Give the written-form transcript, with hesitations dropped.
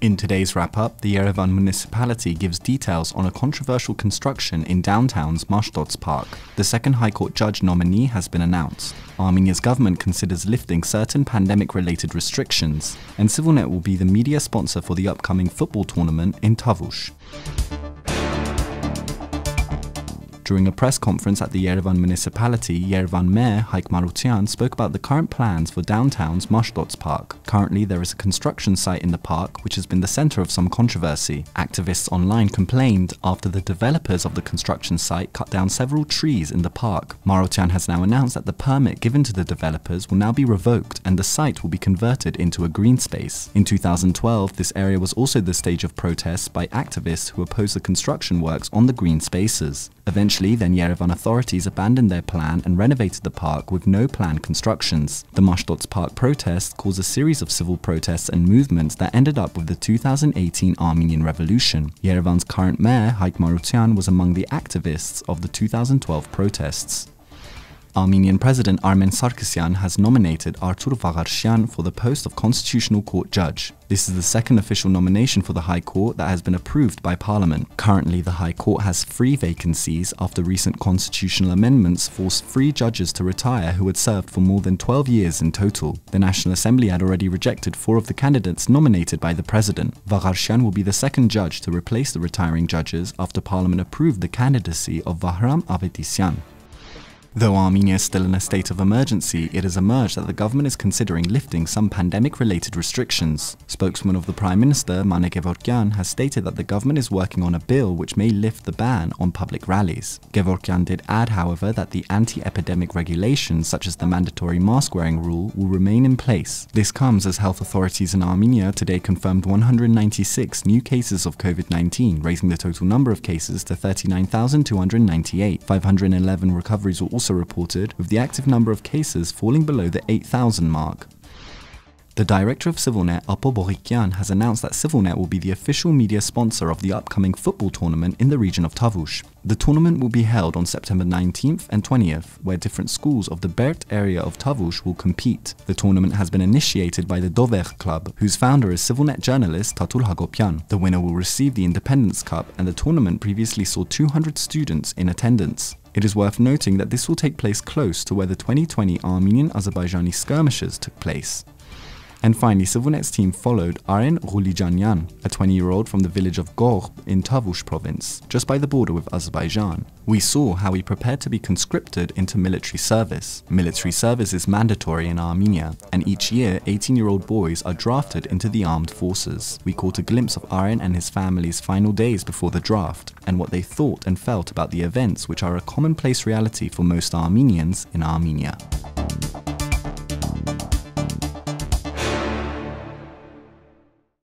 In today's wrap-up, the Yerevan Municipality gives details on a controversial construction in downtown's Mashtots park. The second High Court judge nominee has been announced. Armenia's government considers lifting certain pandemic-related restrictions, and ՍիվիլՆեթ will be the media sponsor for the upcoming football tournament in Tavush. During a press conference at the Yerevan Municipality, Yerevan Mayor Vardan Petrosyan spoke about the current plans for downtown's Mashtots park. Currently, there is a construction site in the park which has been the center of some controversy. Activists online complained after the developers of the construction site cut down several trees in the park. Petrosyan has now announced that the permit given to the developers will now be revoked and the site will be converted into a green space. In 2012, this area was also the stage of protests by activists who opposed the construction works on the green spaces. Eventually, then Yerevan authorities abandoned their plan and renovated the park with no planned constructions. The Mashtots park protests caused a series of civil protests and movements that ended up with the 2018 Armenian Revolution. Yerevan's current mayor, Vardan Petrosyan, was among the activists of the 2012 protests. Armenian President Sarkisyan has nominated Artur Vagharsyan for the post of Constitutional Court judge. This is the second official nomination for the High Court that has been approved by Parliament. Currently, the High Court has 3 vacancies after recent constitutional amendments forced 3 judges to retire who had served for more than 12 years in total. The National Assembly had already rejected 4 of the candidates nominated by the President. Vagharsyan will be the second judge to replace the retiring judges after Parliament approved the candidacy of Vardan Petrosyan. Though Armenia is still in a state of emergency, it has emerged that the government is considering lifting some pandemic-related restrictions. Spokesman of the Prime Minister, Gevorkyan, has stated that the government is working on a bill which may lift the ban on public rallies. Gevorkyan did add, however, that the anti-epidemic regulations, such as the mandatory mask-wearing rule, will remain in place. This comes as health authorities in Armenia today confirmed 196 new cases of COVID-19, raising the total number of cases to 39,298. 511 recoveries were also reported, with the active number of cases falling below the 8,000 mark. The director of Σիվիլնեթ, has announced that ΣիվիլՆեթ will be the official media sponsor of the upcoming football tournament in the region of Tavush. The tournament will be held on September 19th and 20th, where different schools of the Bert area of Tavush will compete. The tournament has been initiated by the Doveh club, whose founder is ΣիվիլՆեթ journalist Tatul Hagopyan. The winner will receive the Independence Cup, and the tournament previously saw 200 students in attendance. It is worth noting that this will take place close to where the 2020 Armenian-Azerbaijani skirmishes took place. And finally, ΣիվիլՆեթ's team followed Aren Rulijanyan, a 20-year-old from the village of Kրող in Tavush province, just by the border with Azerbaijan. We saw how he prepared to be conscripted into military service. Military service is mandatory in Armenia, and each year 18-year-old boys are drafted into the armed forces. We caught a glimpse of Aren and his family's final days before the draft, and what they thought and felt about the events which are a commonplace reality for most Armenians in Armenia.